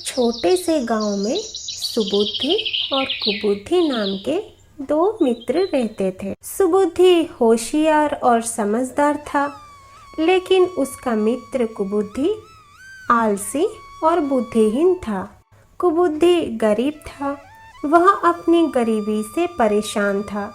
छोटे से गांव में सुबुद्धि और कुबुद्धि नाम के दो मित्र रहते थे। सुबुद्धि होशियार और समझदार था, लेकिन उसका मित्र कुबुद्धि आलसी और बुद्धिहीन था। कुबुद्धि गरीब था, वह अपनी गरीबी से परेशान था।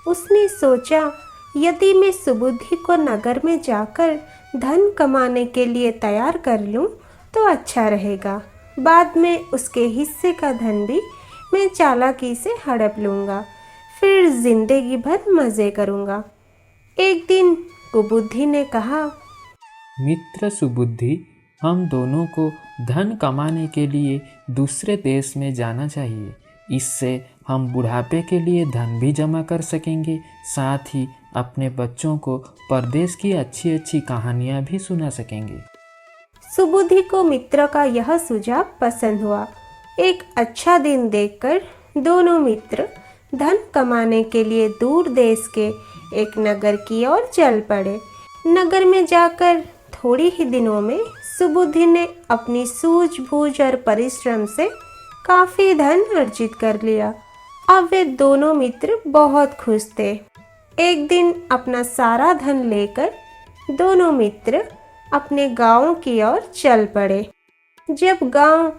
उसने सोचा, यदि मैं सुबुद्धि को नगर में जाकर धन कमाने के लिए तैयार कर लूं तो अच्छा रहेगा। बाद में उसके हिस्से का धन भी मैं चालाकी से हड़प लूंगा, फिर जिंदगी भर मज़े करूंगा। एक दिन कुबुद्धि ने कहा, मित्र सुबुद्धि, हम दोनों को धन कमाने के लिए दूसरे देश में जाना चाहिए। इससे हम बुढ़ापे के लिए धन भी जमा कर सकेंगे, साथ ही अपने बच्चों को परदेश की अच्छी अच्छी कहानियाँ भी सुना सकेंगे। सुबुद्धि को मित्र का यह सुझाव पसंद हुआ। एक अच्छा दिन देखकर दोनों मित्र धन कमाने के लिए दूर देश के एक नगर की ओर चल पड़े। नगर में जाकर थोड़ी ही दिनों में सुबुद्धि ने अपनी सूझबूझ और परिश्रम से काफी धन अर्जित कर लिया। अब वे दोनों मित्र बहुत खुश थे। एक दिन अपना सारा धन लेकर दोनों मित्र अपने गांव की ओर चल पड़े। जब गांव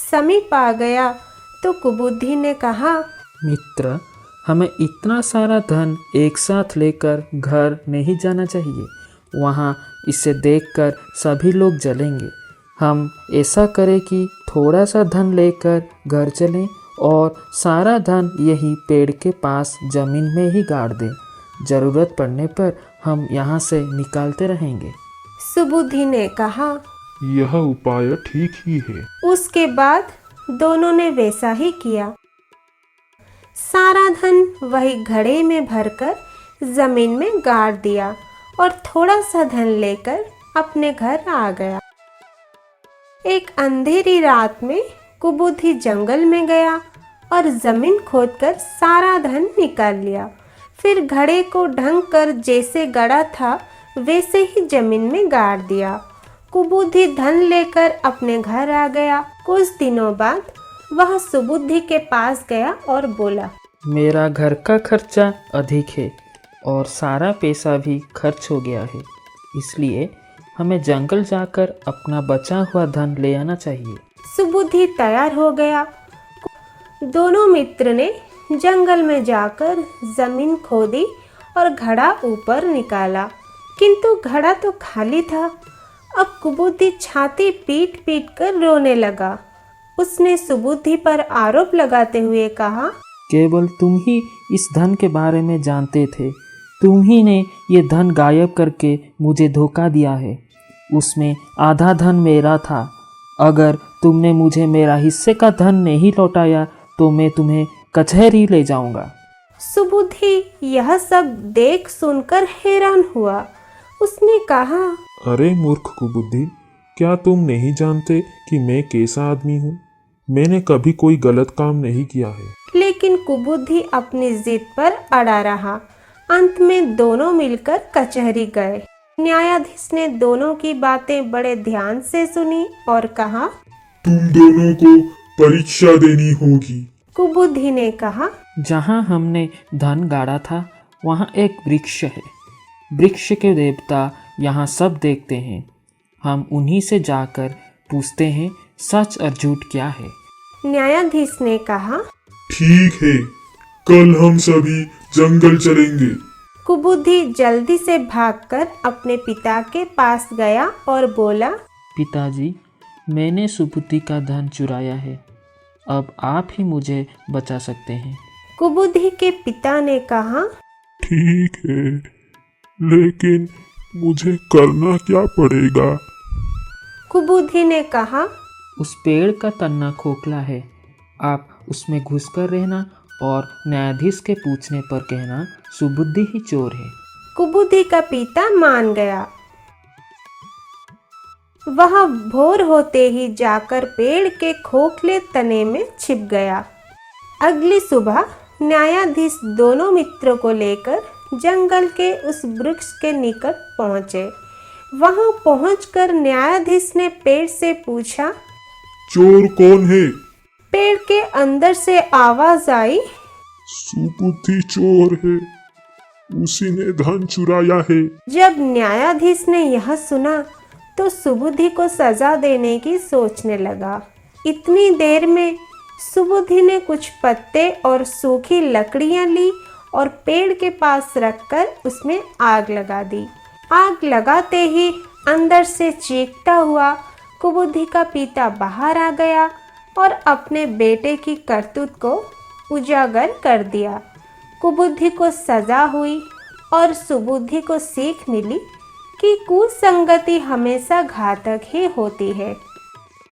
समीप आ गया तो कुबुद्धि ने कहा, मित्र, हमें इतना सारा धन एक साथ लेकर घर नहीं जाना चाहिए। वहाँ इसे देखकर सभी लोग जलेंगे। हम ऐसा करें कि थोड़ा सा धन लेकर घर चलें और सारा धन यही पेड़ के पास जमीन में ही गाड़ दें। ज़रूरत पड़ने पर हम यहाँ से निकालते रहेंगे। सुबुद्धि ने कहा, यह उपाय ठीक ही है। उसके बाद दोनों ने वैसा ही किया। सारा धन वही घड़े में भरकर जमीन में गाड़ दिया और थोड़ा सा धन लेकर अपने घर आ गया। एक अंधेरी रात में कुबुद्धि जंगल में गया और जमीन खोदकर सारा धन निकाल लिया। फिर घड़े को ढंग कर जैसे गड़ा था वैसे ही जमीन में गाड़ दिया। कुबुद्धि धन लेकर अपने घर आ गया। कुछ दिनों बाद वह सुबुद्धि के पास गया और बोला, मेरा घर का खर्चा अधिक है और सारा पैसा भी खर्च हो गया है, इसलिए हमें जंगल जाकर अपना बचा हुआ धन ले आना चाहिए। सुबुद्धि तैयार हो गया। दोनों मित्र ने जंगल में जाकर जमीन खोदी और घड़ा ऊपर निकाला, किंतु घड़ा तो खाली था। अब कुबुद्धि छाती पीट पीट कर रोने लगा। उसने सुबुद्धि पर आरोप लगाते हुए कहा, केवल तुम ही इस धन के बारे में जानते थे। तुम ही ने ये धन गायब करके मुझे धोखा दिया है। उसमें आधा धन मेरा था। अगर तुमने मुझे मेरा हिस्से का धन नहीं लौटाया तो मैं तुम्हें कचहरी ले जाऊंगा। सुबुद्धि यह सब देख सुनकर हैरान हुआ। उसने कहा, अरे मूर्ख कुबुद्धि, क्या तुम नहीं जानते कि मैं कैसा आदमी हूँ? मैंने कभी कोई गलत काम नहीं किया है। लेकिन कुबुद्धि अपनी जिद पर अड़ा रहा। अंत में दोनों मिलकर कचहरी गए। न्यायाधीश ने दोनों की बातें बड़े ध्यान से सुनी और कहा, तुम दोनों को परीक्षा देनी होगी। कुबुद्धि ने कहा, जहाँ हमने धन गाड़ा था वहाँ एक वृक्ष है। वृक्ष के देवता यहाँ सब देखते हैं। हम उन्हीं से जाकर पूछते हैं सच और झूठ क्या है। न्यायाधीश ने कहा, ठीक है, कल हम सभी जंगल चलेंगे। कुबुद्धि जल्दी से भागकर अपने पिता के पास गया और बोला, पिताजी, मैंने सुबुद्धि का धन चुराया है। अब आप ही मुझे बचा सकते हैं। कुबुद्धि के पिता ने कहा, ठीक है, लेकिन मुझे करना क्या पड़ेगा? कुबुद्धि ने कहा, उस पेड़ का तन्ना खोखला है। आप उसमें घुसकर रहना और न्यायाधीश के पूछने पर कहना सुबुद्धि ही चोर है। कुबुद्धि का पिता मान गया। वह भोर होते ही जाकर पेड़ के खोखले तने में छिप गया। अगली सुबह न्यायाधीश दोनों मित्रों को लेकर जंगल के उस वृक्ष के निकट पहुंचे। वहां पहुंचकर न्यायाधीश ने पेड़ से पूछा, चोर कौन है? पेड़ के अंदर से आवाज आई। सुबुद्धि चोर है, उसी ने धन चुराया है। जब न्यायाधीश ने यह सुना तो सुबुद्धि को सजा देने की सोचने लगा। इतनी देर में सुबुद्धि ने कुछ पत्ते और सूखी लकड़ियां ली और पेड़ के पास रखकर उसमें आग लगा दी। आग लगाते ही अंदर से चीखता हुआ कुबुद्धि का पिता बाहर आ गया और अपने बेटे की करतूत को उजागर कर दिया। कुबुद्धि को सजा हुई और सुबुद्धि को सीख मिली कि कुसंगति हमेशा घातक ही होती है।